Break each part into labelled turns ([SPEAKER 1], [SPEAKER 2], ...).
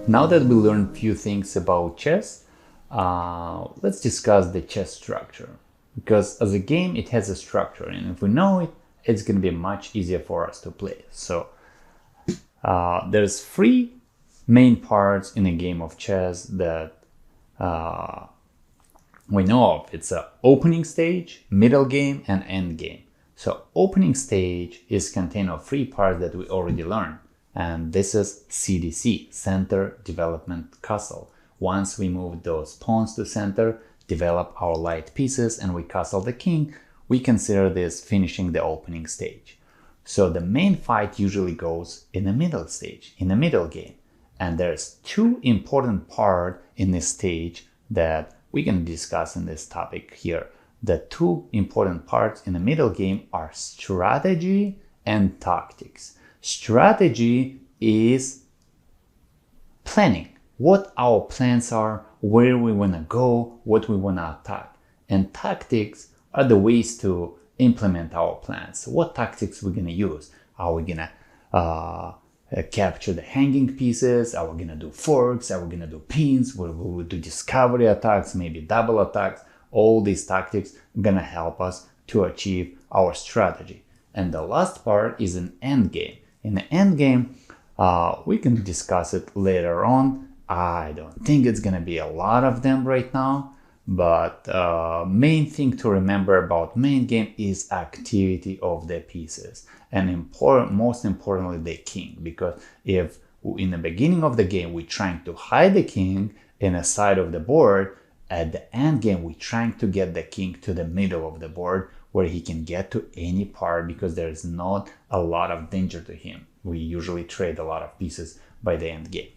[SPEAKER 1] Now that we learned a few things about chess, let's discuss the chess structure. Because as a game, it has a structure, and if we know it, it's going to be much easier for us to play. So there's three main parts in a game of chess that we know of. It's an opening stage, middle game, and end game. So opening stage is contained of three parts that we already learned. And this is CDC, Center Development Castle. Once we move those pawns to center, develop our light pieces, and we castle the king, we consider this finishing the opening stage. So the main fight usually goes in the middle stage, in the middle game. And there's two important parts in this stage that we can discuss in this topic here. The two important parts in the middle game are strategy and tactics. Strategy is planning, what our plans are, where we want to go, what we want to attack. And tactics are the ways to implement our plans. What tactics we're going to use? Are we going to capture the hanging pieces? Are we going to do forks? Are we going to do pins? Will we do discovery attacks, maybe double attacks? All these tactics are going to help us to achieve our strategy. And the last part is an end game. In the end game, we can discuss it later on. I don't think it's going to be a lot of them right now, but main thing to remember about main game is activity of the pieces, and most importantly the king, because if in the beginning of the game we're trying to hide the king in a side of the board, at the end game we're trying to get the king to the middle of the board where he can get to any part, because there's not a lot of danger to him. We usually trade a lot of pieces by the end game.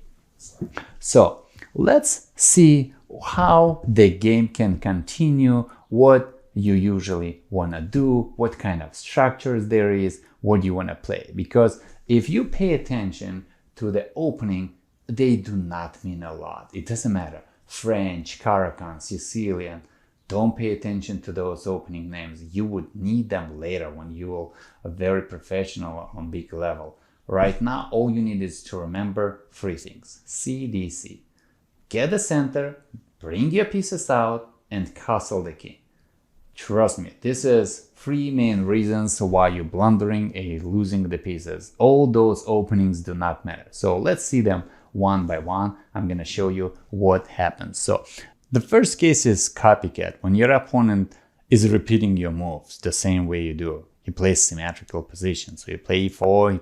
[SPEAKER 1] So let's see how the game can continue, what you usually want to do, what kind of structures there is, what you want to play. Because if you pay attention to the opening, they do not mean a lot. It doesn't matter. French, Caracan, Sicilian, don't pay attention to those opening names. You would need them later when you are very professional on big level. Right now, all you need is to remember three things. CDC. Get the center, bring your pieces out, and castle the king. Trust me, this is three main reasons why you're blundering and losing the pieces. All those openings do not matter. So let's see them one by one. I'm going to show you what happens. So the first case is copycat, when your opponent is repeating your moves the same way you do. He plays symmetrical positions. So you play e4,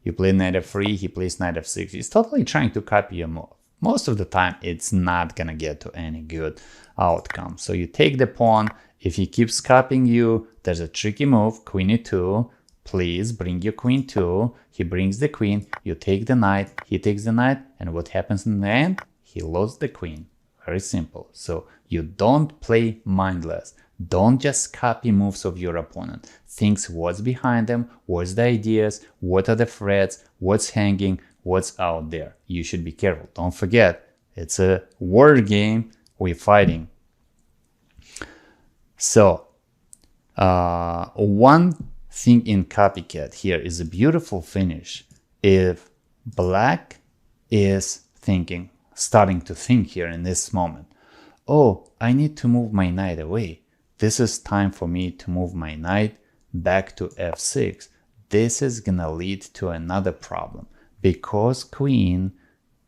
[SPEAKER 1] you play knight f3, he plays knight f6. He's totally trying to copy your move. Most of the time, it's not gonna get to any good outcome. So you take the pawn. If he keeps copying you, there's a tricky move, queen e2. Please bring your queen too. He brings the queen, you take the knight, he takes the knight, and what happens in the end? He lost the queen. Very simple. So you don't play mindless. Don't just copy moves of your opponent. Think what's behind them, what's the ideas, what are the threats, what's hanging, what's out there. You should be careful. Don't forget, it's a word game. We're fighting. So one thing in copycat here is a beautiful finish. If black is starting to think here in this moment, oh, I need to move my knight away. This is time for me to move my knight back to f6. This is gonna lead to another problem, because queen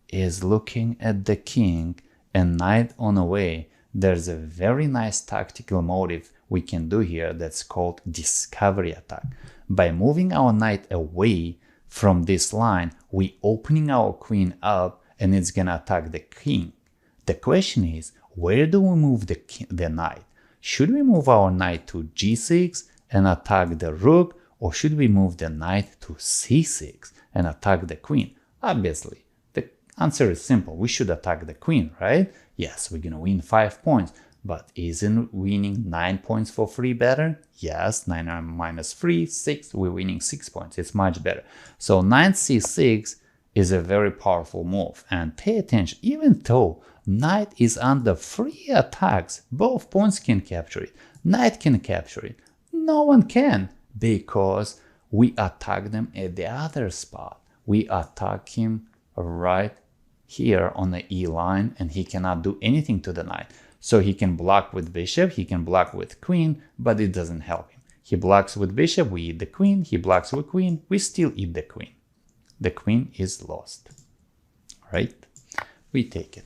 [SPEAKER 1] is looking at the king and knight on away. There's a very nice tactical motive we can do here that's called discovery attack. By moving our knight away from this line, we opening our queen up and it's gonna attack the king. The question is, where do we move the knight? Should we move our knight to g6 and attack the rook, or should we move the knight to c6 and attack the queen? Obviously, the answer is simple. We should attack the queen, right? Yes, we're gonna win 5 points, but isn't winning 9 points for free better? Yes, 9 minus 3, 6, we're winning 6 points. It's much better. So knight c6 is a very powerful move, and pay attention, even though knight is under 3 attacks, both pawns can capture it. Knight can capture it. No one can, because we attack them at the other spot. We attack him right here on the E line, and he cannot do anything to the knight. So he can block with bishop, he can block with queen, but it doesn't help him. He blocks with bishop, we eat the queen. He blocks with queen, we still eat the queen. The queen is lost, right? We take it.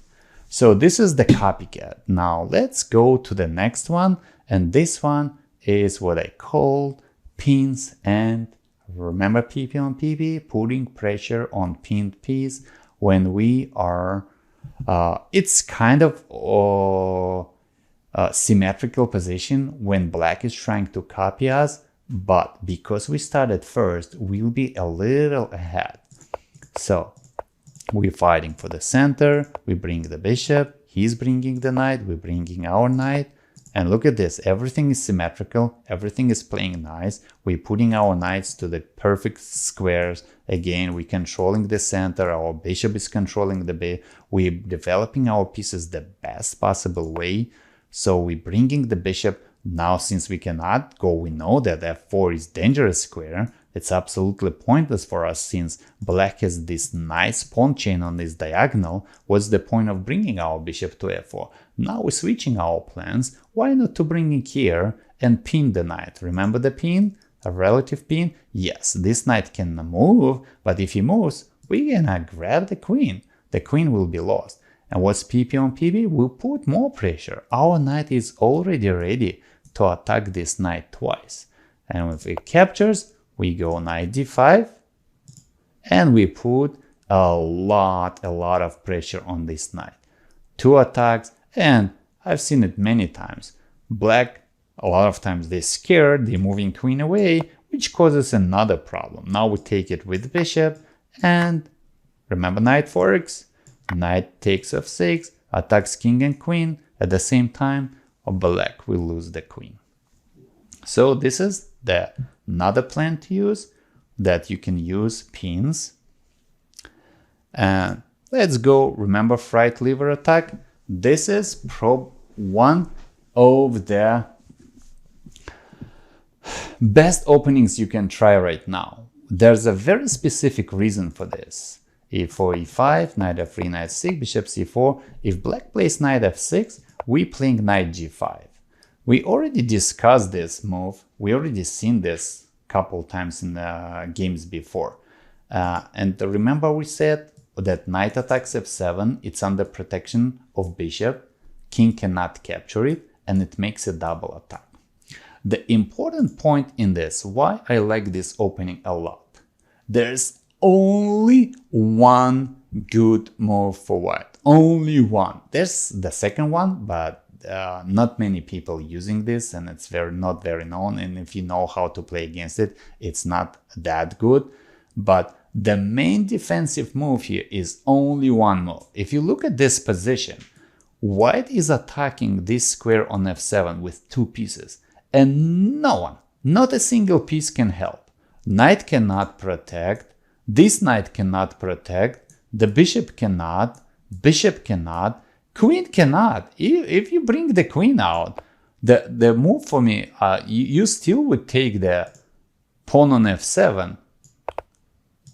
[SPEAKER 1] So this is the copycat. Now let's go to the next one. And this one is what I call pins and, remember PP on PP, putting pressure on pinned piece when we are, it's kind of symmetrical position when black is trying to copy us, but because we started first, we'll be a little ahead. So we're fighting for the center, we bring the bishop, he's bringing the knight, we're bringing our knight, and look at this, everything is symmetrical, everything is playing nice, we're putting our knights to the perfect squares, again, we're controlling the center, our bishop is controlling the bishop, we're developing our pieces the best possible way. So we're bringing the bishop. Now, since we cannot go, we know that f4 is dangerous square. It's absolutely pointless for us since black has this nice pawn chain on this diagonal. What's the point of bringing our bishop to f4? Now we're switching our plans. Why not to bring it here and pin the knight? Remember the pin? A relative pin? Yes, this knight can move, but if he moves, we're gonna grab the queen. The queen will be lost. And what's PP on PP? We'll put more pressure. Our knight is already ready to attack this knight twice. And if it captures, we go knight d5, and we put a lot of pressure on this knight. 2 attacks, and I've seen it many times. Black, a lot of times they're scared, they're moving queen away, which causes another problem. Now we take it with bishop, and remember knight forks? Knight takes f6, attacks king and queen. At the same time, black will lose the queen. So this is another plan to use, that you can use pins. And let's go, remember right lever attack? This is one of the best openings you can try right now. There's a very specific reason for this. e4, e5, knight f3, knight c6, bishop c4. If black plays knight f6, we playing knight g5. We already discussed this move. We already seen this a couple times in the games before. And remember we said that knight attacks f7, it's under protection of bishop, king cannot capture it, and it makes a double attack. The important point in this, why I like this opening a lot, there's only one good move for white. Only one. There's the second one, but not many people using this, and it's not very known. And if you know how to play against it, it's not that good. But the main defensive move here is only one move. If you look at this position, white is attacking this square on f7 with 2 pieces, and no one, not a single piece can help. Knight cannot protect. This knight cannot protect, the bishop cannot, queen cannot. If you bring the queen out, the move for me, you still would take the pawn on f7,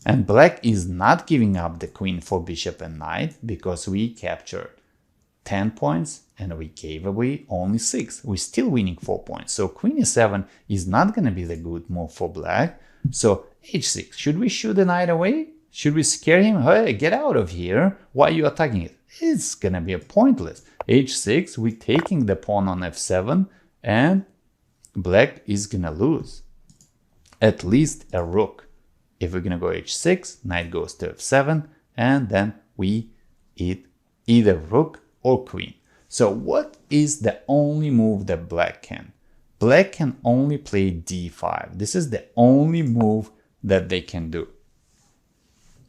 [SPEAKER 1] and black is not giving up the queen for bishop and knight because we captured 10 points and we gave away only 6. We're still winning 4 points. So queen e7 is not going to be the good move for black. So h6, should we shoot the knight away? Should we scare him? Hey, get out of here. Why are you attacking it? It's gonna be pointless. h6, we're taking the pawn on f7, and black is gonna lose. At least a rook. If we're gonna go h6, knight goes to f7, and then we eat either rook or queen. So what is the only move that black can? Black can only play d5. This is the only move that they can do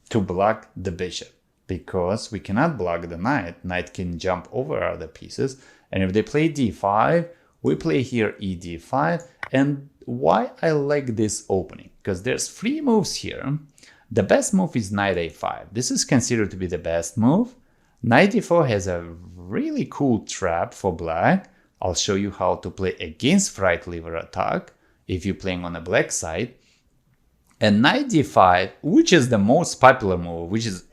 [SPEAKER 1] to block the bishop, because we cannot block the knight. Knight can jump over other pieces. And if they play d5, we play here e d5. And why I like this opening? Because there's 3 moves here. The best move is knight a5. This is considered to be the best move. Knight d4 has a really cool trap for black. I'll show you how to play against right lever attack if you're playing on the black side. And knight d5, which is the most popular move, which is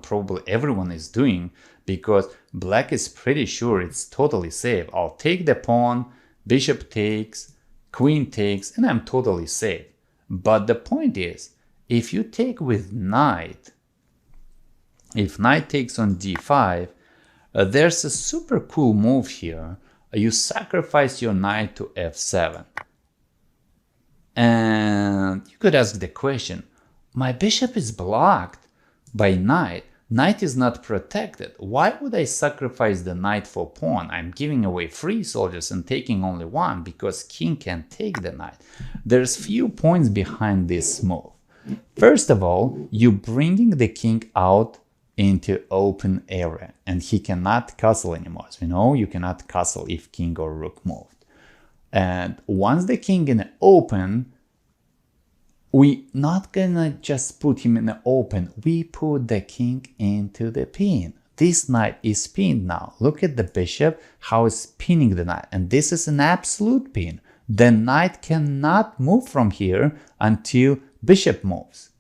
[SPEAKER 1] probably everyone is doing, because black is pretty sure it's totally safe. I'll take the pawn, bishop takes, queen takes, and I'm totally safe. But the point is, if you take with knight, if knight takes on d5, there's a super cool move here. You sacrifice your knight to f7. And you could ask the question, my bishop is blocked by knight. Knight is not protected. Why would I sacrifice the knight for pawn? I'm giving away 3 soldiers and taking only 1 because king can take the knight. There's few points behind this move. First of all, you're bringing the king out into open area and he cannot castle anymore. As we know, you cannot castle if king or rook moved. And once the king in the open, we not gonna just put him in the open, we put the king into the pin. This knight is pinned now. Look at the bishop, how it's pinning the knight. And this is an absolute pin. The knight cannot move from here until bishop moves.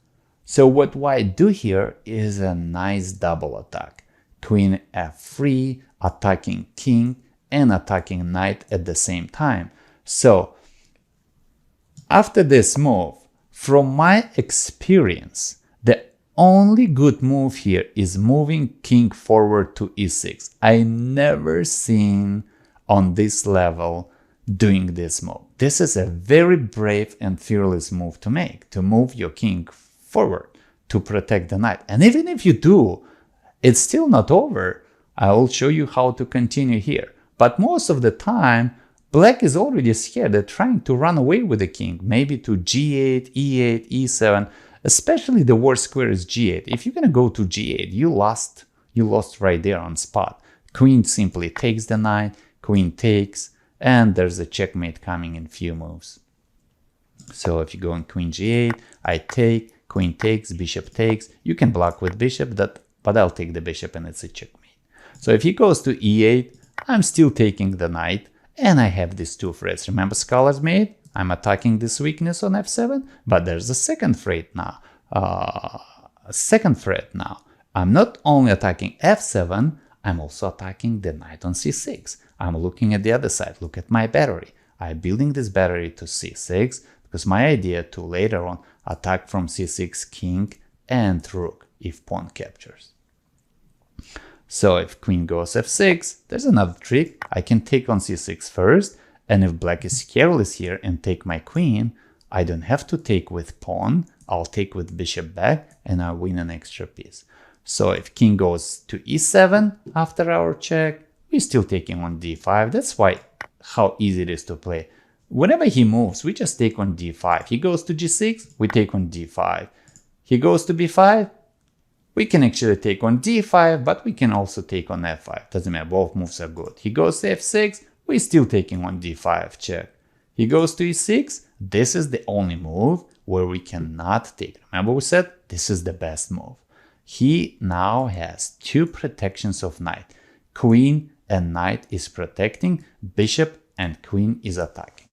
[SPEAKER 1] So what white do here is a nice double attack. Queen f3, attacking king and attacking knight at the same time. So after this move, from my experience, the only good move here is moving king forward to e6. I never seen on this level doing this move. This is a very brave and fearless move to make, to move your king forward to protect the knight. And even if you do, it's still not over. I will show you how to continue here. But most of the time, black is already scared. They're trying to run away with the king, maybe to g8, e8, e7. Especially the worst square is g8. If you're gonna go to g8, you lost right there on spot. Queen simply takes the knight, queen takes, and there's a checkmate coming in few moves. So if you go on queen g8, I take, queen takes, bishop takes. You can block with bishop, but I'll take the bishop and it's a checkmate. So if he goes to e8, I'm still taking the knight. And I have these 2 threats. Remember Scholar's Mate? I'm attacking this weakness on f7, but there's a second threat now. I'm not only attacking f7, I'm also attacking the knight on c6. I'm looking at the other side. Look at my battery. I'm building this battery to c6 because my idea to later on attack from c6 king and rook if pawn captures. So if queen goes f6, there's another trick. I can take on c6 first, and if black is careless here and take my queen, I don't have to take with pawn. I'll take with bishop back, and I win an extra piece. So if king goes to e7 after our check, we're still taking on d5. That's why how easy it is to play. Whenever he moves, we just take on d5. He goes to g6, we take on d5. He goes to b5, we can actually take on d5, but we can also take on f5. Doesn't matter, both moves are good. He goes to f6, we're still taking on d5 check. He goes to e6, this is the only move where we cannot take. Remember we said this is the best move. He now has 2 protections of knight. Queen and knight is protecting, bishop and queen is attacking.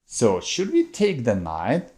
[SPEAKER 1] So should we take the knight?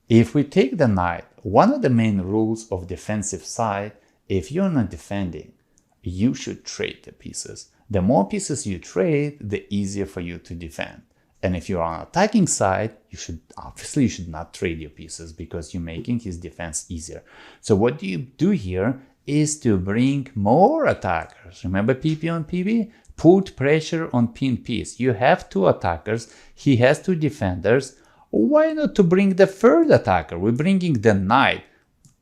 [SPEAKER 1] If we take the knight, one of the main rules of defensive side, if you're not defending, you should trade the pieces. The more pieces you trade, the easier for you to defend. And if you're on attacking side, you should not trade your pieces because you're making his defense easier. So what you do here is to bring more attackers. Remember PP on PB? Put pressure on pin piece. You have 2 attackers, he has 2 defenders. Why not to bring the third attacker? We're bringing the knight.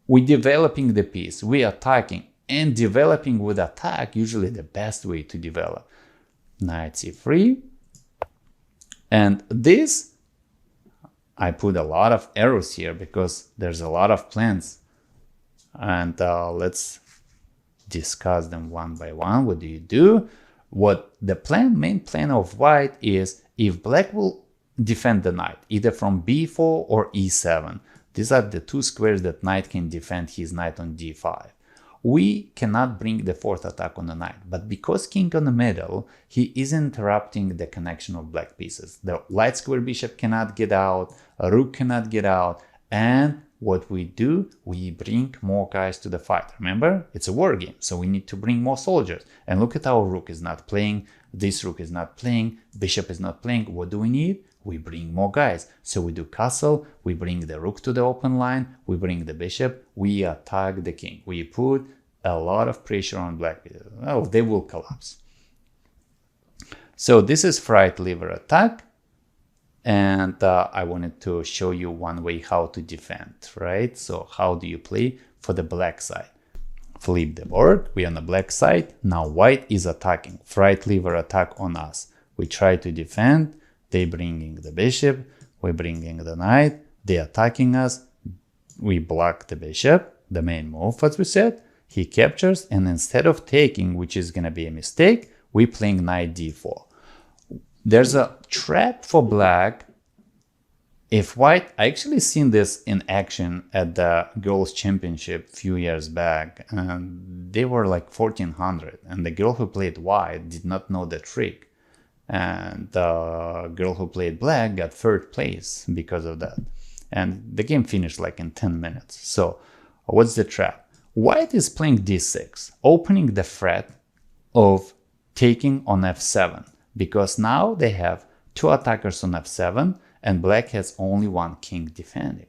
[SPEAKER 1] We're developing the piece. We're attacking. And developing with attack, usually the best way to develop. Knight c3. And this, I put a lot of arrows here because there's a lot of plans. And let's discuss them one by one. What do you do? What the main plan of white is, if black will defend the knight, either from b4 or e7. These are the 2 squares that knight can defend his knight on d5. we cannot bring the fourth attack on the knight. But because king on the middle, he is interrupting the connection of black pieces. The light square bishop cannot get out, a rook cannot get out, and what we do, we bring more guys to the fight. Remember, it's a war game, so we need to bring more soldiers. And look at our rook is not playing, this rook is not playing, bishop is not playing. What do we need? We bring more guys. So we do castle, we bring the rook to the open line, we bring the bishop, we attack the king. We put a lot of pressure on black. Oh, they will collapse. So this is fright lever attack. And I wanted to show you one way how to defend, right? So how do you play for the black side? Flip the board, we're on the black side. Now white is attacking, fright lever attack on us. We try to defend, they bringing the bishop, we bringing the knight, they attacking us, we block the bishop, the main move as we said, he captures, and instead of taking, which is gonna be a mistake, we playing knight d4. There's a trap for black. If white, I actually seen this in action at the girls championship a few years back, and they were like 1400, and the girl who played white did not know the trick, and the girl who played black got third place because of that, and the game finished like in 10 minutes. So what's the trap? White is playing d6, opening the threat of taking on f7. Because now they have two attackers on f7 and black has only one king defending.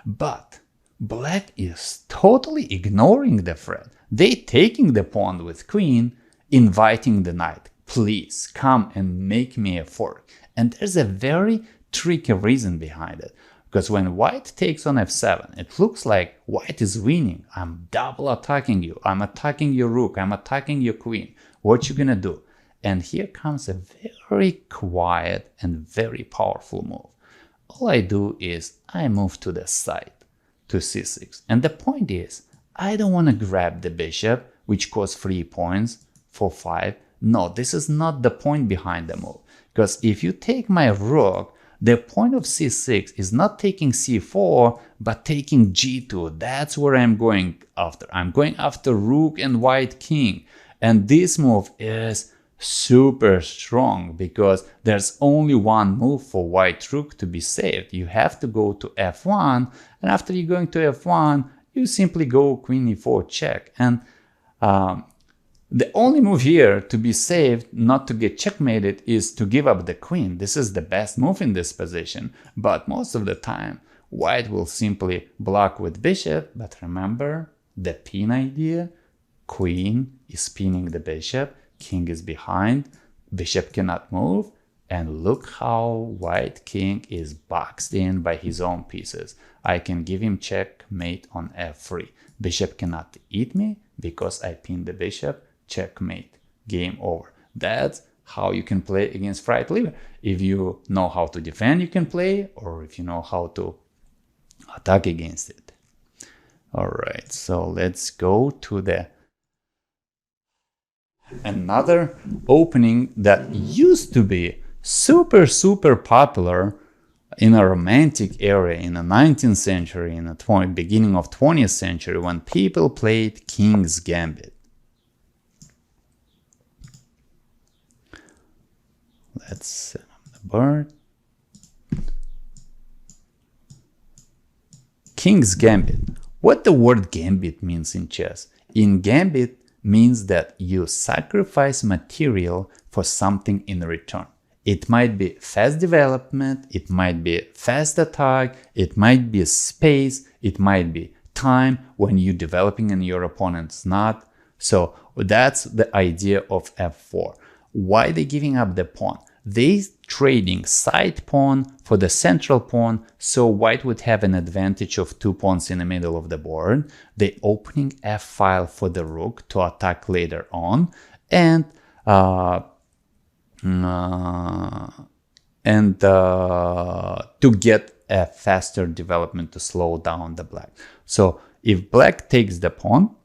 [SPEAKER 1] But black is totally ignoring the threat. They taking the pawn with queen, inviting the knight. Please come and make me a fork. And there's a very tricky reason behind it. Because when white takes on f7, it looks like white is winning. I'm double attacking you. I'm attacking your rook. I'm attacking your queen. What you gonna do? And here comes a very quiet and very powerful move. All I do is I move to the side to c6. And the point is, I don't want to grab the bishop, which costs 3 points for 5. No, this is not the point behind the move. Because if you take my rook, the point of c6 is not taking c4, but taking g2. That's where I'm going after. I'm going after rook and white king. And this move is super strong because there's only one move for white rook to be saved. You have to go to f1, and after you're going to f1, you simply go queen e4 check. And the only move here to be saved, not to get checkmated, is to give up the queen. This is the best move in this position, but most of the time white will simply block with bishop. But remember the pin idea, queen is pinning the bishop, king is behind, bishop cannot move, and look how white king is boxed in by his own pieces. I can give him checkmate on f3. Bishop cannot eat me because I pinned the bishop, checkmate, game over. That's how you can play against fright lever. If you know how to defend, you can play, or if you know how to attack against it. All right, so let's go to the another opening that used to be super popular in a romantic era in the 19th century, in the beginning of 20th century, when people played King's Gambit. Let's set up the board. King's Gambit. What the word gambit means in chess? In gambit means that you sacrifice material for something in return. It might be fast development, it might be fast attack, it might be space, it might be time when you're developing and your opponent's not. So that's the idea of f4. Why they giving up the pawn? They trading side pawn for the central pawn, so white would have an advantage of 2 pawns in the middle of the board. They opening f-file for the rook to attack later on, and to get a faster development to slow down the black. So if black takes the pawn,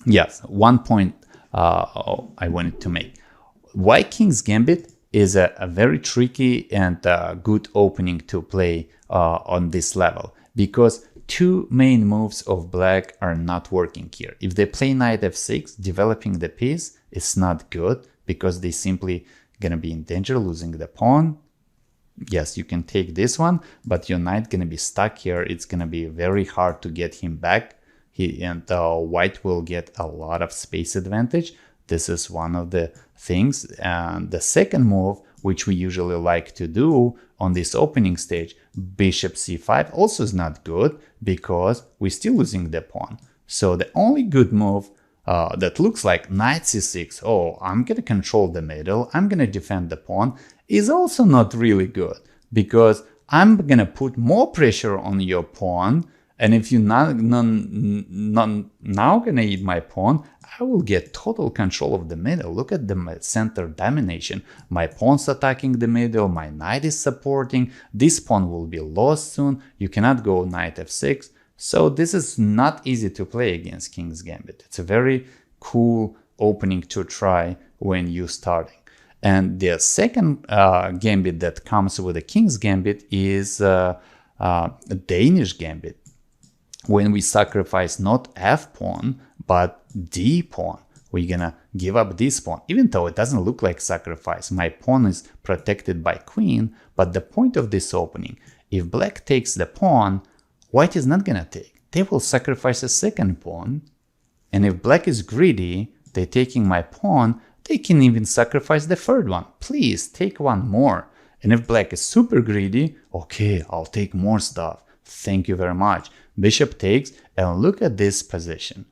[SPEAKER 1] yes, 1 point I wanted to make. Why King's Gambit is a very tricky and good opening to play on this level, because two main moves of black are not working here. If they play knight f6, developing the piece is not good because they simply gonna be in danger losing the pawn. Yes, you can take this one, but your knight gonna be stuck here. It's gonna be very hard to get him back. White will get a lot of space advantage. This is one of the things. And the second move, which we usually like to do on this opening stage, bishop c5, also is not good because we're still losing the pawn. So the only good move that looks like knight c6, oh, I'm gonna control the middle, I'm gonna defend the pawn, is also not really good because I'm gonna put more pressure on your pawn. And if you're now gonna eat my pawn, I will get total control of the middle. Look at the center domination. My pawn's attacking the middle, my knight is supporting, this pawn will be lost soon, you cannot go knight f6. So this is not easy to play against King's Gambit. It's a very cool opening to try when you're starting. And the second gambit that comes with the King's Gambit is a Danish Gambit. When we sacrifice not f pawn, but d pawn, we're gonna give up this pawn, even though it doesn't look like sacrifice. My pawn is protected by queen, but the point of this opening, if black takes the pawn, white is not gonna take. They will sacrifice a second pawn, and if black is greedy, they're taking my pawn, they can even sacrifice the third one. Please take one more. And if black is super greedy, okay, I'll take more stuff. Thank you very much. Bishop takes, and look at this position.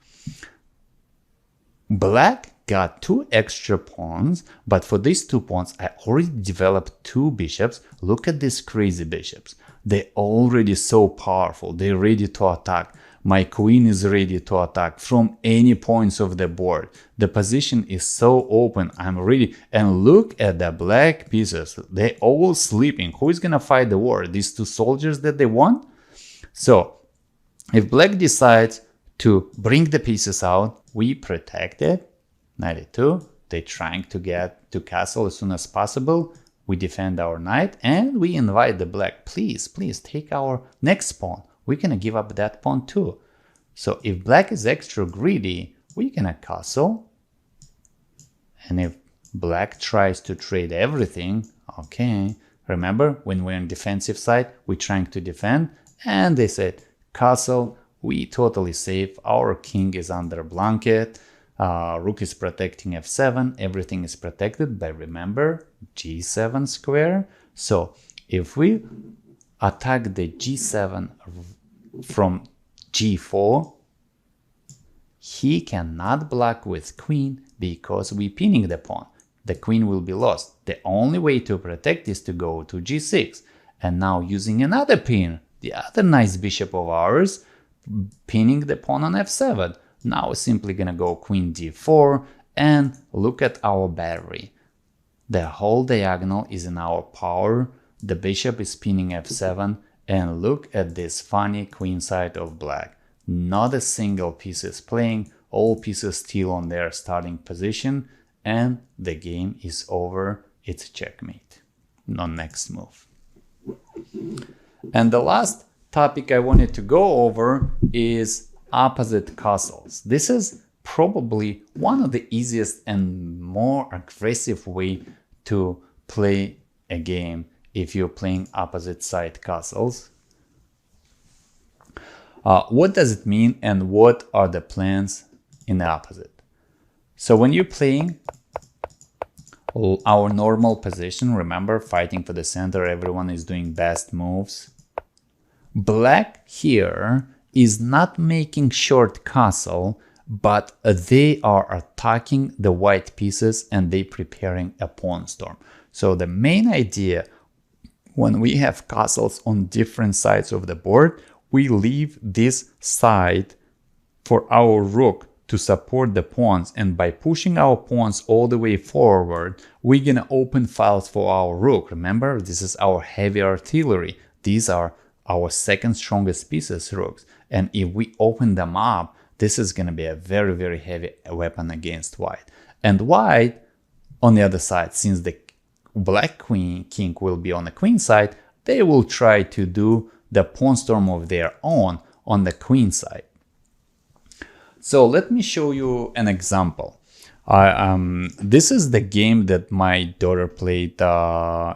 [SPEAKER 1] Black got two extra pawns, but for these two pawns, I already developed two bishops. Look at these crazy bishops. They're already so powerful. They're ready to attack. My queen is ready to attack from any points of the board. The position is so open. I'm ready. And look at the black pieces. They're all sleeping. Who is going to fight the war? These two soldiers that they won? So if black decides to bring the pieces out, we protect it. 92. They're trying to get to castle as soon as possible. We defend our knight and we invite the black. Please, please take our next pawn. We're gonna give up that pawn too. So if black is extra greedy, we're gonna castle. And if black tries to trade everything, okay. Remember, when we're on defensive side, we're trying to defend. And they said, castle, we totally safe. Our king is under blanket. Rook is protecting f7. Everything is protected by, remember, g7 square. So if we attack the g7 from g4, he cannot block with queen because we're pinning the pawn. The queen will be lost. The only way to protect is to go to g6. And now using another pin, the other nice bishop of ours, pinning the pawn on f7. Now we're simply gonna go queen d4 and look at our battery. The whole diagonal is in our power. The bishop is pinning f7 and look at this funny queen side of black. Not a single piece is playing, all pieces still on their starting position and the game is over. It's checkmate. No next move. And the last topic I wanted to go over is opposite castles. This is probably one of the easiest and more aggressive way to play a game if you're playing opposite side castles. What does it mean and what are the plans in the opposite? So when you're playing our normal position, remember, fighting for the center, everyone is doing best moves. Black here is not making short castle, but they are attacking the white pieces and they preparing a pawn storm. So the main idea when we have castles on different sides of the board, we leave this side for our rook to support the pawns, and by pushing our pawns all the way forward, we're gonna open files for our rook. Remember, this is our heavy artillery. These are our second strongest pieces, rooks. And if we open them up, this is gonna be a very, very heavy weapon against white. And white, on the other side, since the black king will be on the queen side, they will try to do the pawn storm of their own on the queen side. So let me show you an example. This is the game that my daughter played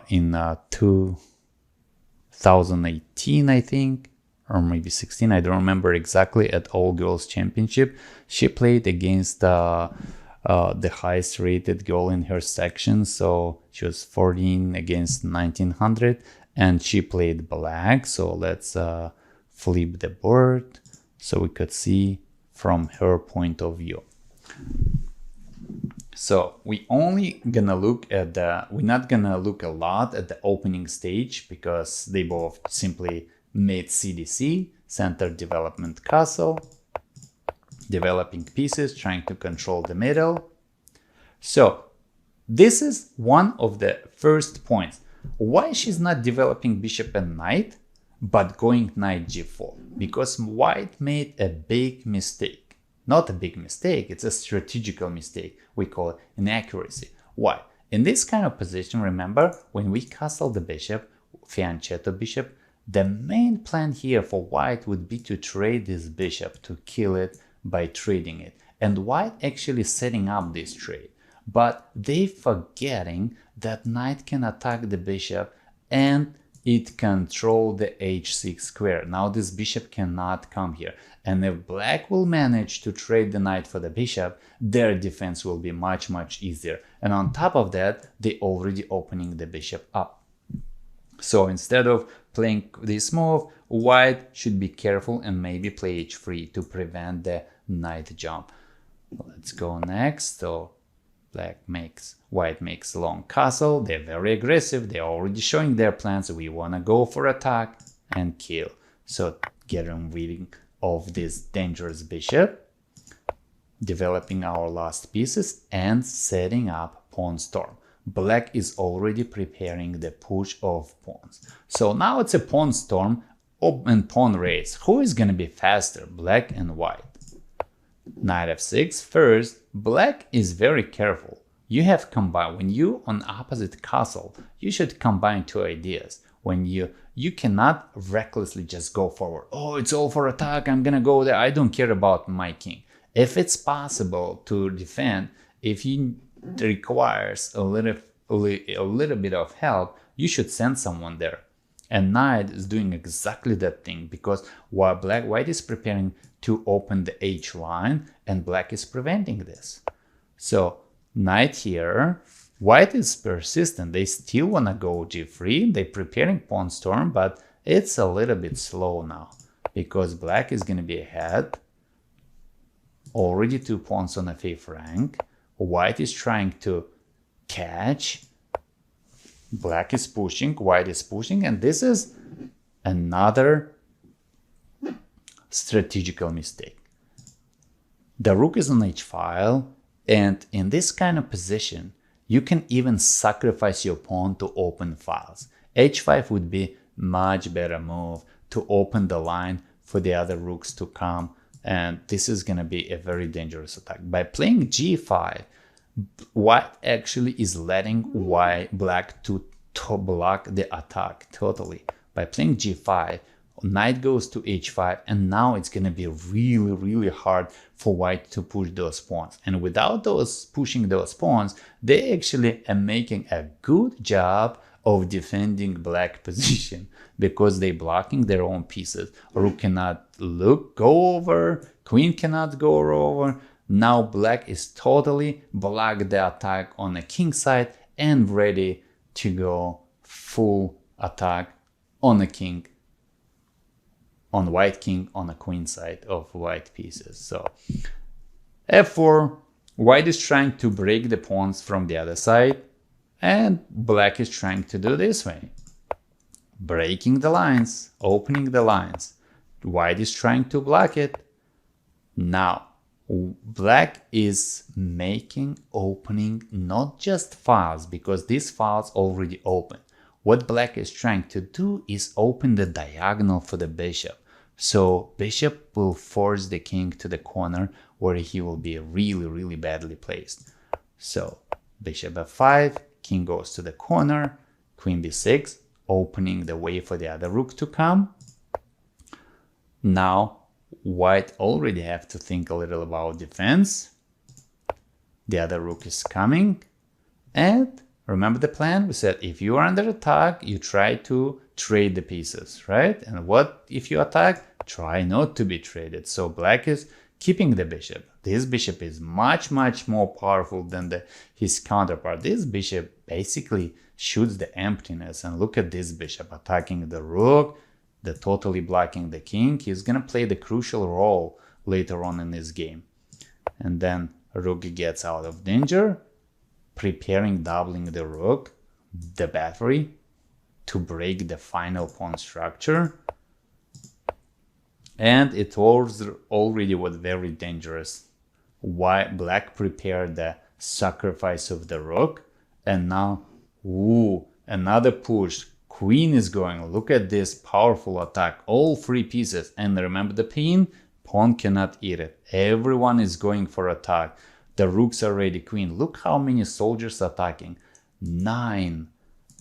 [SPEAKER 1] in 2018, I think, or maybe 16. I don't remember exactly. At All Girls Championship, she played against the highest rated girl in her section. So she was 14 against 1900, and she played black. So let's flip the board so we could see from her point of view. So we're not gonna look a lot at the opening stage, because they both simply made CDC, Center Development Castle, developing pieces, trying to control the middle. So this is one of the first points. Why she's not developing bishop and knight, but going knight g4? Because white made a big mistake. Not a big mistake, it's a strategical mistake. We call it inaccuracy. Why? In this kind of position, remember, when we castle the bishop, fianchetto bishop, the main plan here for white would be to trade this bishop, to kill it by trading it. And white actually setting up this trade. But they forgetting that knight can attack the bishop and it control the h6 square. Now this bishop cannot come here. And if black will manage to trade the knight for the bishop, their defense will be much, much easier. And on top of that, they already opening the bishop up. So instead of playing this move, white should be careful and maybe play h3 to prevent the knight jump. Let's go next. So white makes long castle. They're very aggressive. They're already showing their plans. We want to go for attack and kill. So getting rid of this dangerous bishop, developing our last pieces and setting up pawn storm. Black is already preparing the push of pawns. So now it's a pawn storm and pawn race. Who is going to be faster, black and white? Knight f6. First, black is very careful. You have combined, when you on opposite castle, you should combine two ideas. When you cannot recklessly just go forward. Oh, it's all for attack, I'm gonna go there, I don't care about my king. If it's possible to defend, if it requires a little bit of help, you should send someone there. And knight is doing exactly that thing, because while white is preparing to open the h line and black is preventing this. So knight here, white is persistent. They still want to go g3. They're preparing pawn storm, but it's a little bit slow now because black is going to be ahead. Already 2 pawns on the 5th rank. White is trying to catch. Black is pushing, white is pushing, and this is another strategical mistake. The rook is on h-file, and in this kind of position, you can even sacrifice your pawn to open files. h5 would be much better move to open the line for the other rooks to come, and this is going to be a very dangerous attack. By playing g5, white actually is letting black to block the attack totally. By playing g5, knight goes to h5, and now it's going to be really hard for white to push those pawns. And without pushing those pawns, they actually are making a good job of defending black position because they're blocking their own pieces. Rook cannot go over, queen cannot go over. Now black is totally blocked the attack on the king side and ready to go full attack on the king, on white king, on the queen side of white pieces. So f4, white is trying to break the pawns from the other side, and black is trying to do this way, breaking the lines, opening the lines. White is trying to block it. Now black is opening not just files, because these files already open. What black is trying to do is open the diagonal for the bishop. So bishop will force the king to the corner where he will be really badly placed. So bishop f5, king goes to the corner, queen b6, opening the way for the other rook to come. Now white already have to think a little about defense. The other rook is coming. And remember the plan? We said if you are under attack, you try to trade the pieces, right? And what if you attack? Try not to be traded. So black is keeping the bishop. This bishop is much more powerful than his counterpart. This bishop basically shoots the emptiness. And look at this bishop attacking the rook, totally blocking the king. He's gonna play the crucial role later on in this game. And then rook gets out of danger, preparing doubling the rook, the battery, to break the final pawn structure. And it was already was very dangerous. Why black prepared the sacrifice of the rook, and now, ooh, another push. Queen is going. Look at this powerful attack. All three pieces. And remember the pin? Pawn cannot eat it. Everyone is going for attack. The rooks are ready. Queen. Look how many soldiers attacking. 9,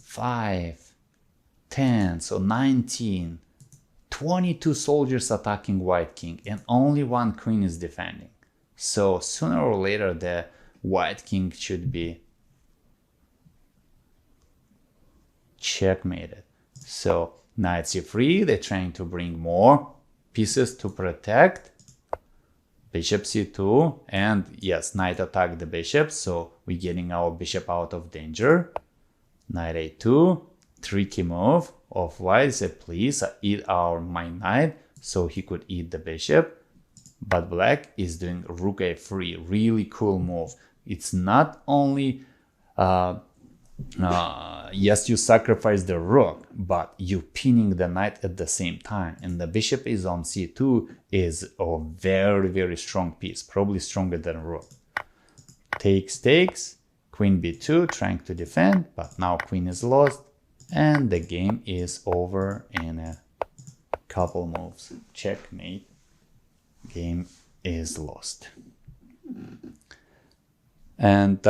[SPEAKER 1] 5, 10, so 19. 22 soldiers attacking white king, and only one queen is defending. So sooner or later the white king should be checkmated. So knight c3, they're trying to bring more pieces to protect. Bishop c2, and yes, knight attacked the bishop, so we're getting our bishop out of danger. Knight a2, tricky move of white. Said please eat my knight, so he could eat the bishop. But black is doing rook a3, really cool move. It's not only yes, you sacrifice the rook, but you pinning the knight at the same time. And the bishop is on c2 is a very strong piece, probably stronger than rook. Takes, queen b2, trying to defend, but now queen is lost, and the game is over in a couple moves. Checkmate. Game is lost. And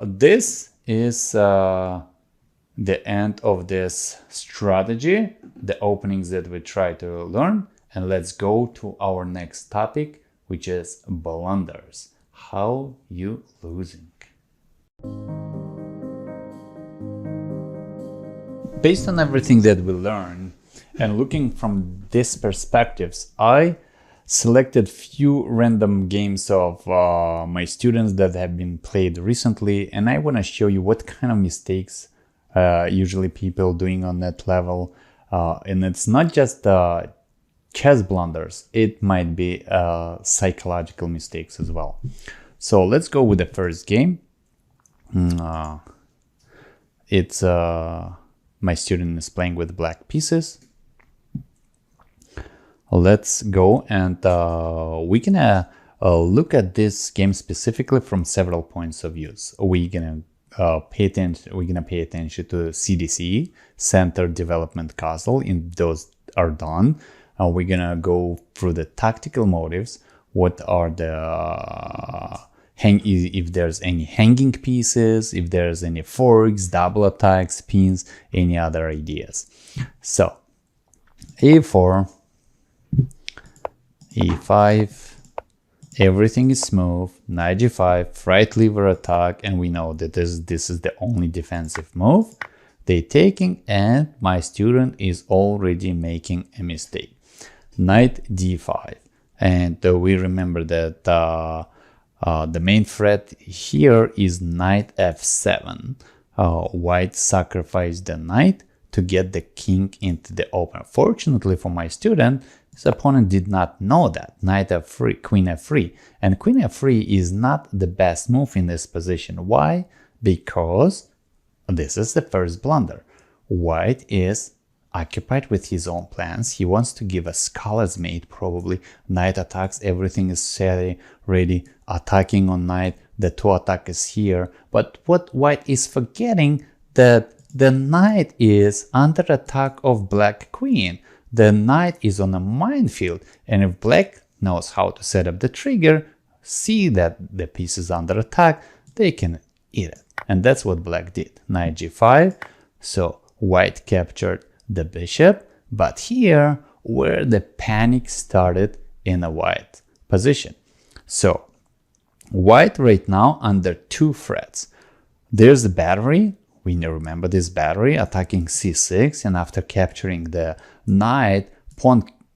[SPEAKER 1] this is the end of this strategy, the openings that we try to learn. And let's go to our next topic, which is blunders. How you losing? Based on everything that we learned and looking from these perspectives, I selected few random games of my students that have been played recently, and I want to show you what kind of mistakes usually people doing on that level. And it's not just chess blunders, it might be psychological mistakes as well. So let's go with the first game. It's my student is playing with black pieces. Let's go, and we're gonna look at this game specifically from several points of views. We're gonna pay attention to CDC, Center Development Castle. In those are done. We're gonna go through the tactical motives. What are the if there's any hanging pieces, if there's any forks, double attacks, pins, any other ideas. So a4, e5, everything is smooth. Knight g5, right lever attack, and we know that this is the only defensive move. They're taking, and my student is already making a mistake. Knight d5, and we remember that the main threat here is knight f7. White sacrificed the knight to get the king into the open. Fortunately for my student, his opponent did not know that. Knight f3, queen f3. And queen f3 is not the best move in this position. Why? Because this is the first blunder. White is occupied with his own plans. He wants to give a scholar's mate, probably. Knight attacks, everything is ready, attacking on knight. The two attack is here. But what white is forgetting, that the knight is under attack of black queen. The knight is on a minefield, and if black knows how to set up the trigger, see that the piece is under attack, they can eat it. And that's what black did. Knight g5, so white captured the bishop, but here where the panic started in a white position. So white right now under 2 threats. There's the battery. We remember this battery attacking c6, and after capturing the knight,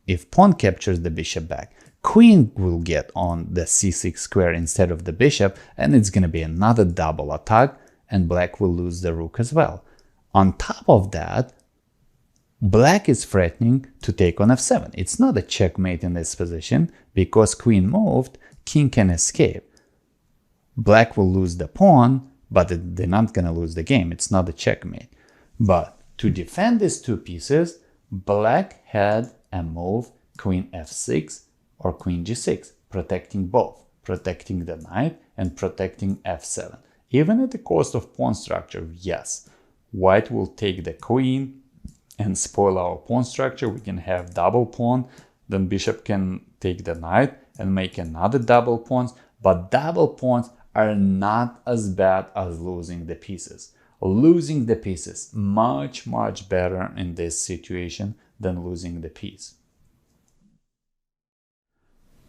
[SPEAKER 1] if pawn captures the bishop back, queen will get on the c6 square instead of the bishop, and it's going to be another double attack, and black will lose the rook as well. On top of that, black is threatening to take on f7. It's not a checkmate in this position because queen moved, king can escape. Black will lose the pawn, but they're not going to lose the game. It's not a checkmate. But to defend these 2 pieces, black had a move queen f6 or queen g6, protecting both, protecting the knight and protecting f7. Even at the cost of pawn structure, yes, white will take the queen and spoil our pawn structure. We can have double pawn, then bishop can take the knight and make another double pawns, but double pawns are not as bad as losing the pieces. Losing the piece much better in this situation than losing the piece.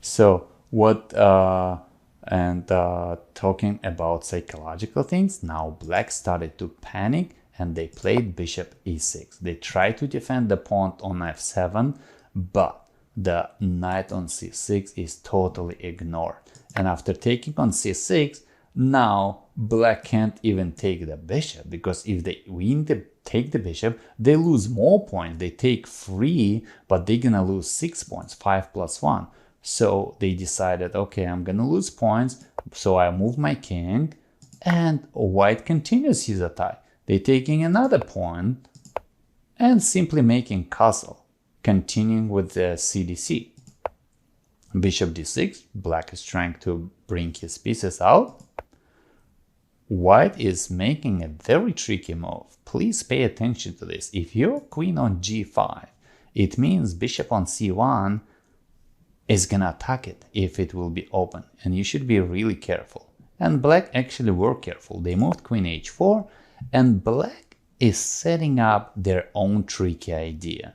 [SPEAKER 1] So talking about psychological things, now black started to panic and they played bishop e6. They tried to defend the pawn on f7, but the knight on c6 is totally ignored. And after taking on c6, now black can't even take the bishop, because if they take the bishop, they lose more points. They take 3, but they're gonna lose 6 points, 5 plus 1. So they decided, okay, I'm gonna lose points, so I move my king, and white continues his attack. They're taking another pawn and simply making castle, continuing with the CDC. Bishop d6, black is trying to bring his pieces out. White is making a very tricky move. Please pay attention to this. If you're queen on g5, it means bishop on c1 is gonna attack it if it will be open, and you should be really careful. And black actually were careful. They moved queen h4, and black is setting up their own tricky idea.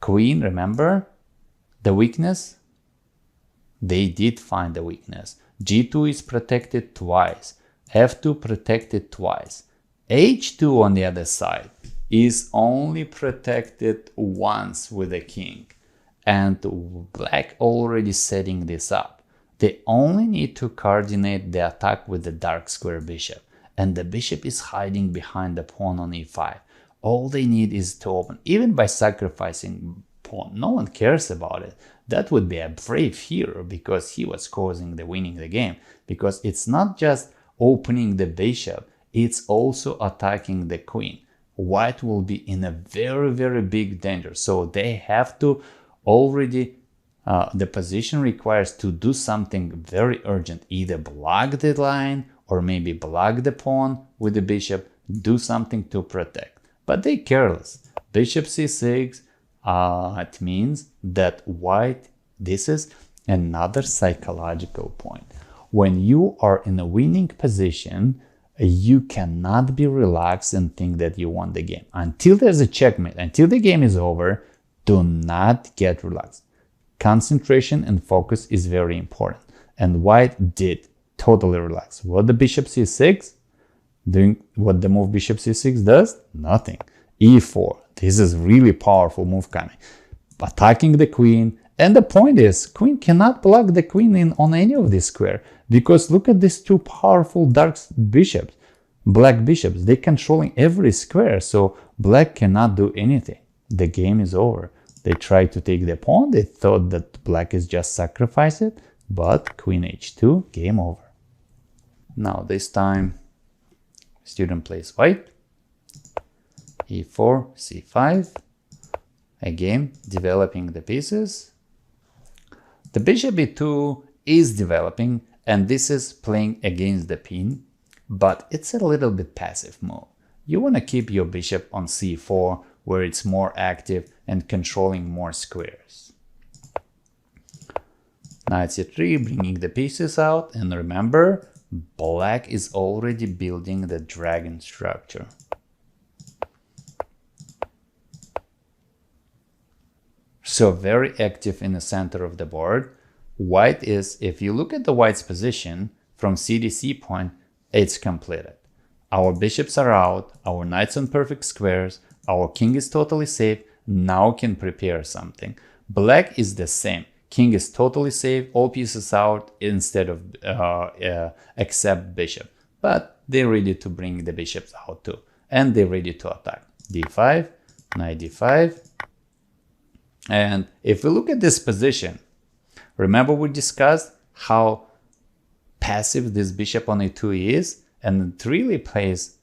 [SPEAKER 1] Queen, remember the weakness? They did find the weakness. g2 is protected twice, f2 protected twice. h2 on the other side is only protected once with the king, and black already setting this up. They only need to coordinate the attack with the dark square bishop, and the bishop is hiding behind the pawn on e5. All they need is to open, even by sacrificing pawn. No one cares about it. That would be a brave hero, because he was causing the winning the game, because it's not just opening the bishop, it's also attacking the queen. White will be in a very big danger, so they have to already the position requires to do something very urgent, either block the line or maybe block the pawn with the bishop, do something to protect. But they careless. Bishop c6, it means that white, this is another psychological point. When you are in a winning position, you cannot be relaxed and think that you won the game. Until there's a checkmate, until the game is over, do not get relaxed. Concentration and focus is very important. And white did totally relax. What the bishop c6 doing, what the move bishop c6 does? Nothing. e4. This is really powerful move coming. Attacking the queen. And the point is, queen cannot block the queen on any of this square, because look at these 2 powerful dark bishops, black bishops. They're controlling every square, so black cannot do anything. The game is over. They tried to take the pawn. They thought that black is just sacrifice it, but queen h2, game over. Now this time, student plays white, e4, c5, again developing the pieces. The bishop e2 is developing, and this is playing against the pin, but it's a little bit passive move. You want to keep your bishop on c4, where it's more active and controlling more squares. Knight c3, bringing the pieces out, and remember, black is already building the dragon structure. So very active in the center of the board. White is, if you look at the white's position from CDC point, it's completed. Our bishops are out, our knights on perfect squares, our king is totally safe, now can prepare something. Black is the same. King is totally safe, all pieces out instead of except bishop. But they're ready to bring the bishops out too. And they're ready to attack. d5, knight d5. And if we look at this position, remember we discussed how passive this bishop on a2 is? And it really plays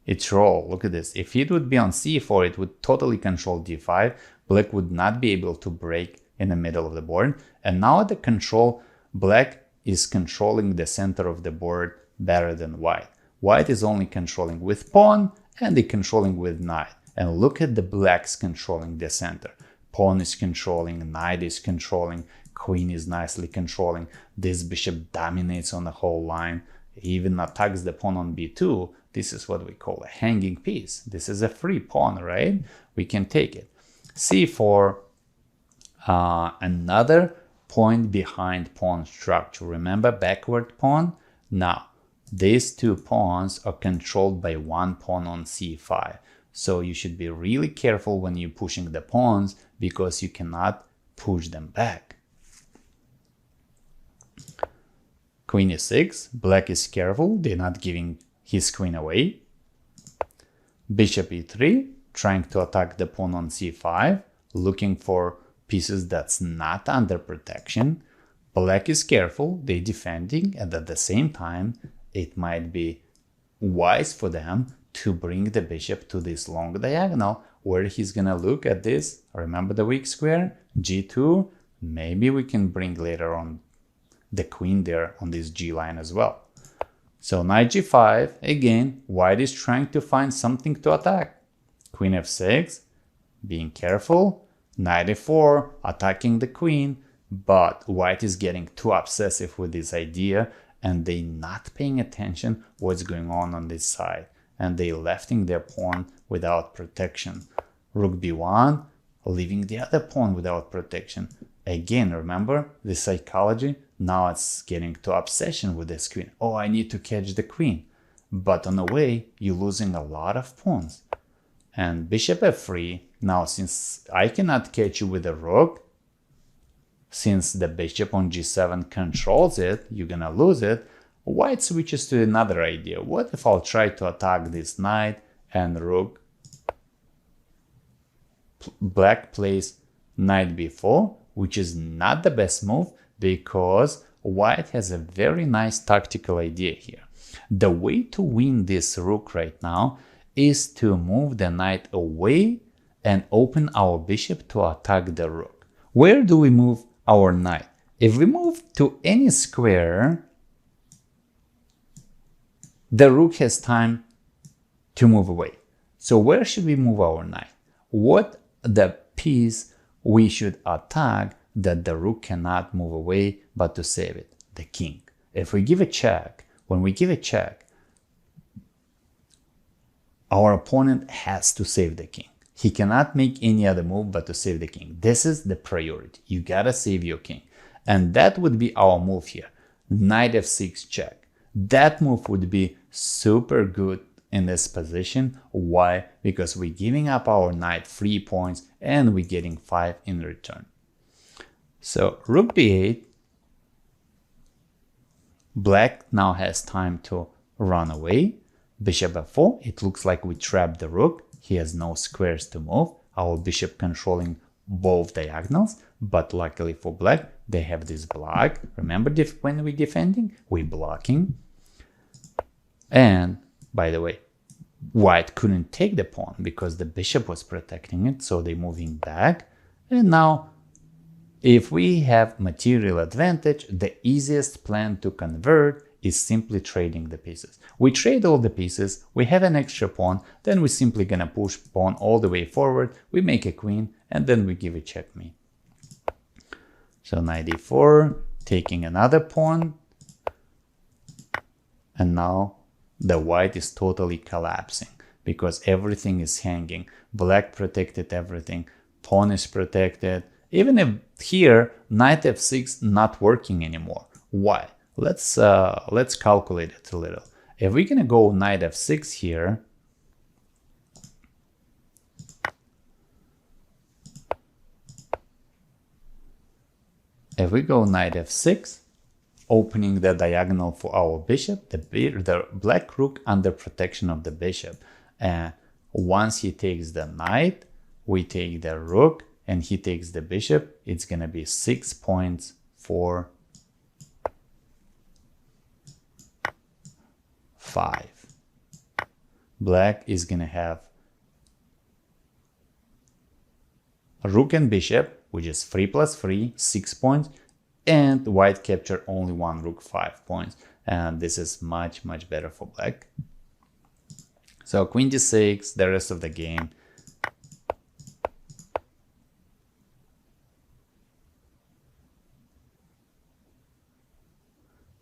[SPEAKER 1] its role. Look at this. If it would be on c4, it would totally control d5. Black would not be able to break in the middle of the board. And now at the control, black is controlling the center of the board better than white. White is only controlling with pawn and they're controlling with knight. And look at the blacks controlling the center. Pawn is controlling, knight is controlling, queen is nicely controlling. This bishop dominates on the whole line. He even attacks the pawn on b2. This is what we call a hanging piece. This is a free pawn, right? We can take it. c4, another point behind pawn structure. Remember backward pawn? Now, these two pawns are controlled by one pawn on c5. So you should be really careful when you're pushing the pawns because you cannot push them back. Queen e6, black is careful, they're not giving his queen away. Bishop e3, trying to attack the pawn on c5, looking for pieces that's not under protection. Black is careful, they're defending, and at the same time, it might be wise for them to bring the bishop to this long diagonal where he's gonna look at this. Remember the weak square? g2, maybe we can bring later on the queen there on this g line as well. So knight g5, again, white is trying to find something to attack. Queen f6, being careful. Knight e4, attacking the queen, but white is getting too obsessive with this idea and they not paying attention what's going on this side. And they lefting their pawn without protection. Rook b1, leaving the other pawn without protection. Again, remember the psychology? Now it's getting to obsession with this queen. Oh, I need to catch the queen. But on the way, you're losing a lot of pawns. And bishop f3. Now, since I cannot catch you with a rook, since the bishop on g7 controls it, you're gonna lose it. White switches to another idea. What if I'll try to attack this knight and rook? Black plays knight b4, which is not the best move because white has a very nice tactical idea here. The way to win this rook right now is to move the knight away and open our bishop to attack the rook. Where do we move our knight? If we move to any square, the rook has time to move away. So where should we move our knight? What the piece we should attack that the rook cannot move away but to save it? The king. If we give a check, when we give a check, our opponent has to save the king. He cannot make any other move but to save the king. This is the priority. You gotta save your king. And that would be our move here. Knight f6 check. That move would be super good in this position. Why? Because we're giving up our knight 3 points and we're getting 5 in return. So rook b8. Black now has time to run away. Bishop f4. It looks like we trapped the rook. He has no squares to move. Our bishop controlling both diagonals. But luckily for black, they have this block. Remember when we're defending? We're blocking. And by the way, white couldn't take the pawn because the bishop was protecting it. So they're moving back. And now, if we have material advantage, the easiest plan to convert is simply trading the pieces. We trade all the pieces, we have an extra pawn, then we're simply gonna push pawn all the way forward, we make a queen, and then we give a checkmate. So knight e4, taking another pawn, and now the white is totally collapsing because everything is hanging. Black protected everything, pawn is protected, Even if here knight f6 not working anymore. Why? Let's calculate it a little. If we're gonna go knight f6 here, if we go knight f6, opening the diagonal for our bishop, the black rook under protection of the bishop. And once he takes the knight, we take the rook, and he takes the bishop. It's gonna be 6 points for 5. Black is gonna have rook and bishop, which is 3 plus 3, 6 points, and white capture only 1 rook, 5 points. And this is much, much better for black. So queen d6, the rest of the game.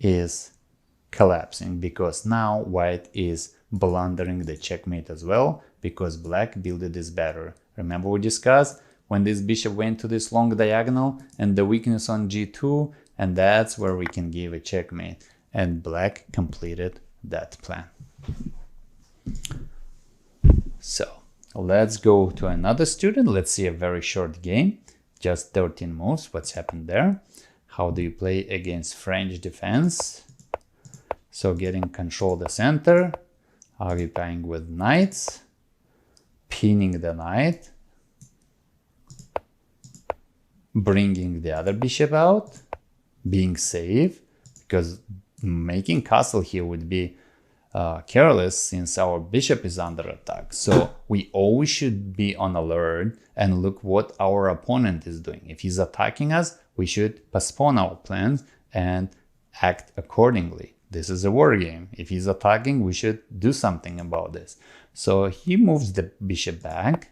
[SPEAKER 1] Is collapsing because now white is blundering the checkmate as well because black builded this better. Remember we discussed when this bishop went to this long diagonal and the weakness on g2, and that's where we can give a checkmate, and black completed that plan. So let's go to another student. Let's see a very short game, just 13 moves. What's happened there? How do you play against French defense? So getting control the center, occupying with knights, pinning the knight, bringing the other bishop out, being safe, because making castle here would be careless since our bishop is under attack. So we always should be on alert and look what our opponent is doing. If he's attacking us, we should postpone our plans and act accordingly. This is a war game. If he's attacking, we should do something about this. So he moves the bishop back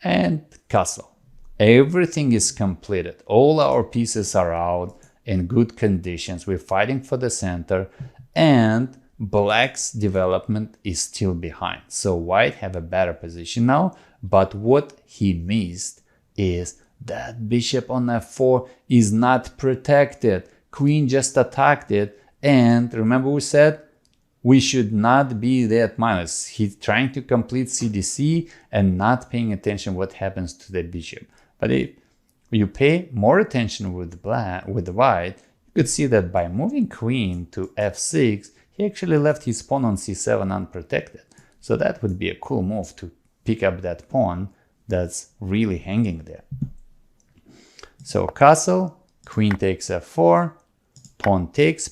[SPEAKER 1] and castle. Everything is completed. All our pieces are out in good conditions. We're fighting for the center, and black's development is still behind. So white have a better position now, but what he missed is that bishop on f4 is not protected. Queen just attacked it, and remember we said we should not be that mindless. He's trying to complete CDC and not paying attention what happens to the bishop. But if you pay more attention with the white, you could see that by moving queen to f6, he actually left his pawn on c7 unprotected. So that would be a cool move to pick up that pawn that's really hanging there. So castle, queen takes f4, pawn takes,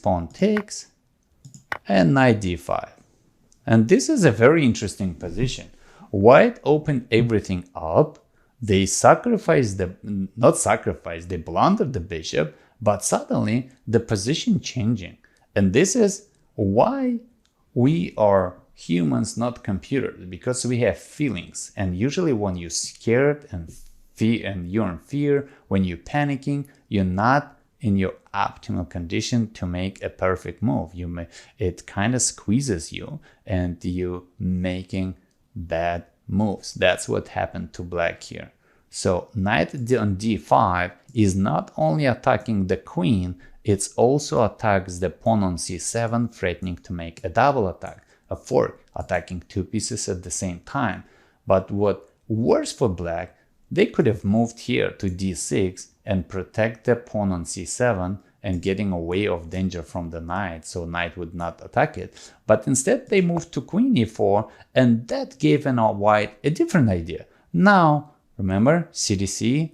[SPEAKER 1] and knight d5. And this is a very interesting position. White opened everything up. They they blundered the bishop, but suddenly the position changing. And this is why we are humans, not computers, because we have feelings. And usually when you're scared and you're in fear, when you're panicking, you're not in your optimal condition to make a perfect move. It kind of squeezes you and you're making bad moves. That's what happened to black here. So knight on d5 is not only attacking the queen, it also attacks the pawn on c7, threatening to make a double attack, a fork, attacking two pieces at the same time. But what worse for black, they could have moved here to d6 and protect the pawn on c7 and getting away of danger from the knight, so knight would not attack it. But instead they moved to queen e4, and that gave white a different idea. Now, remember, CDC,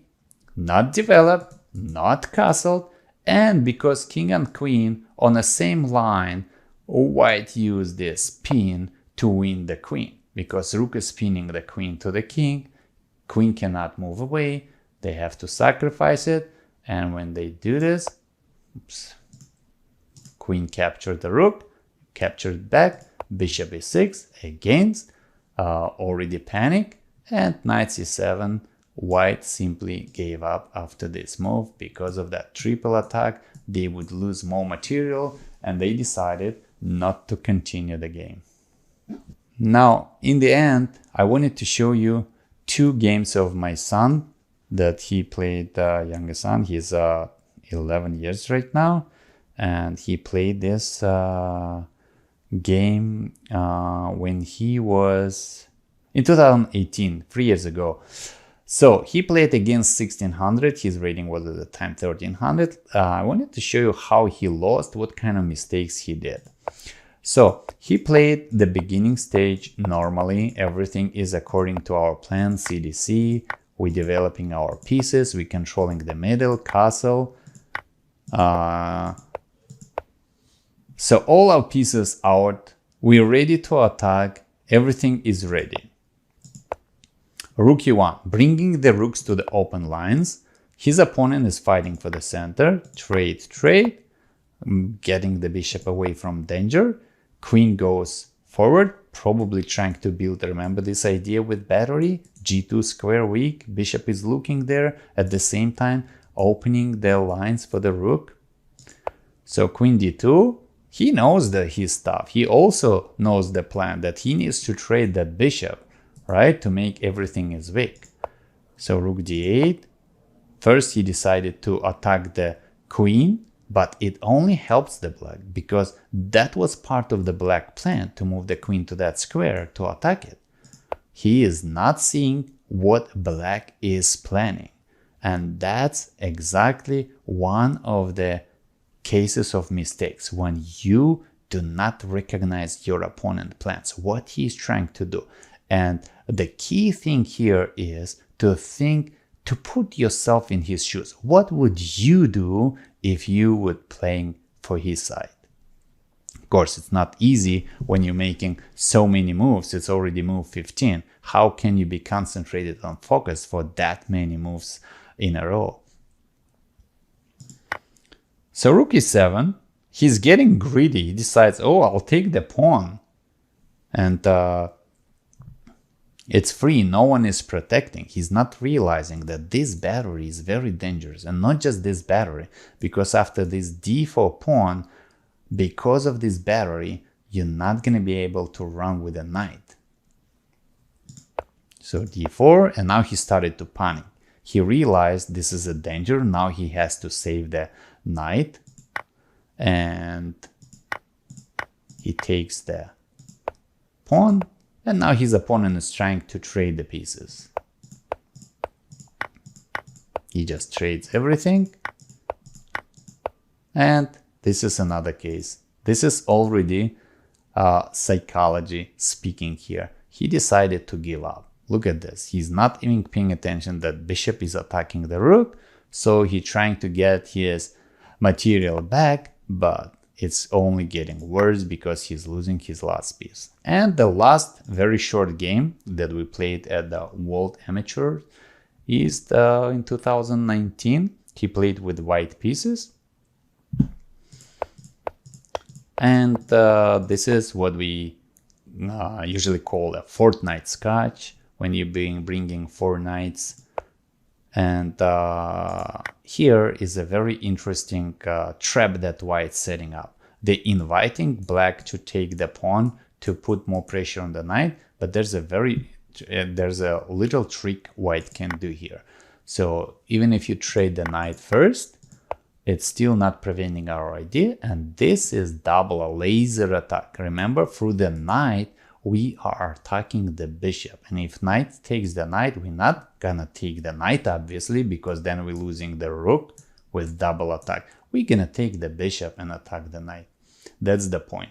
[SPEAKER 1] not developed, not castled, and because king and queen on the same line, white used this pin to win the queen. Because rook is pinning the queen to the king, queen cannot move away, they have to sacrifice it, and when they do this, oops, queen captured the rook, captured back, bishop e6 against, already panic, and knight c7. White simply gave up after this move because of that triple attack. They would lose more material, and they decided not to continue the game. Now, in the end, I wanted to show you two games of my son that he played youngest son. He's 11 years right now, and he played this game when he was in 2018, 3 years ago. So he played against 1600. His rating was at the time 1300. I wanted to show you how he lost, what kind of mistakes he did. So he played the beginning stage normally. Everything is according to our plan, CDC. We're developing our pieces. We're controlling the middle, castle. So all our pieces out. We're ready to attack. Everything is ready. Rook e1, bringing the rooks to the open lines. His opponent is fighting for the center. Trade, getting the bishop away from danger. Queen goes forward, probably trying to build, remember this idea with battery, g2 square weak, bishop is looking there, at the same time opening the lines for the rook. So queen d2, he knows his stuff. He also knows the plan that he needs to trade that bishop, right, to make everything is weak. So rook d8. First he decided to attack the queen, but it only helps the black because that was part of the black plan to move the queen to that square to attack it. He is not seeing what black is planning. And that's exactly one of the cases of mistakes when you do not recognize your opponent's plans, what he's trying to do. And the key thing here is to think, to put yourself in his shoes. What would you do if you would playing for his side? Of course, it's not easy when you're making so many moves. It's already move 15. How can you be concentrated on focus for that many moves in a row? So rook e7, he's getting greedy. He decides, oh, I'll take the pawn. And it's free, no one is protecting. He's not realizing that this battery is very dangerous. And not just this battery, because after this d4 pawn, because of this battery, you're not going to be able to run with a knight. So d4, and now he started to panic. He realized this is a danger. Now he has to save the knight. And he takes the pawn. And now his opponent is trying to trade the pieces. He just trades everything. And this is another case. This is already psychology speaking here. He decided to give up. Look at this. He's not even paying attention that bishop is attacking the rook. So he's trying to get his material back, but it's only getting worse because he's losing his last piece. And the last very short game that we played at the World Amateur is in 2019. He played with white pieces. And this is what we usually call a fortnight scotch, when you're bringing 4 knights. And here is a very interesting trap that white's setting up. They're inviting black to take the pawn to put more pressure on the knight, but there's a little trick white can do here. So even if you trade the knight first, it's still not preventing our idea, and this is double a laser attack. Remember, through the knight, we are attacking the bishop. And if knight takes the knight, we're not gonna take the knight, obviously, because then we're losing the rook with double attack. We're gonna take the bishop and attack the knight. That's the point.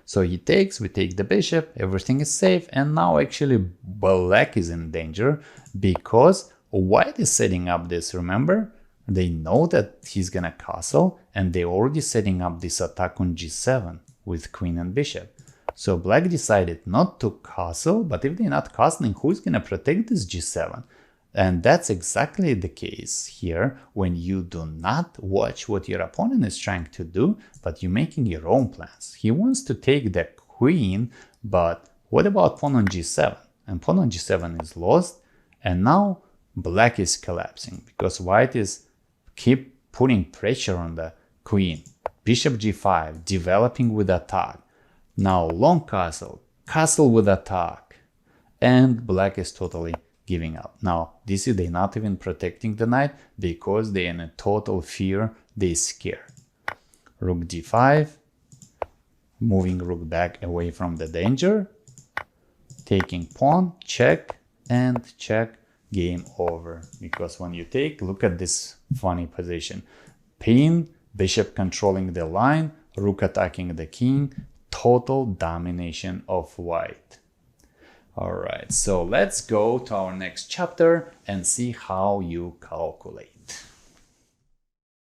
[SPEAKER 1] So he takes, we take the bishop, everything is safe, and now actually black is in danger because white is setting up this, remember? They know that he's gonna castle, and they're already setting up this attack on g7 with queen and bishop. So black decided not to castle, but if they're not castling, who's gonna protect this g7? And that's exactly the case here when you do not watch what your opponent is trying to do, but you're making your own plans. He wants to take the queen, but what about pawn on g7? And pawn on g7 is lost, and now black is collapsing because white is keep putting pressure on the queen. Bishop g5, developing with attack. Now long castle, castle with attack, and black is totally giving up. Now, this is they not even protecting the knight because they're in a total fear, they scared. Rook d5, moving rook back away from the danger, taking pawn, check, and check, game over. Because when you take, look at this funny position. Pin, bishop controlling the line, rook attacking the king, total domination of white. All right, so let's go to our next chapter and see how you calculate.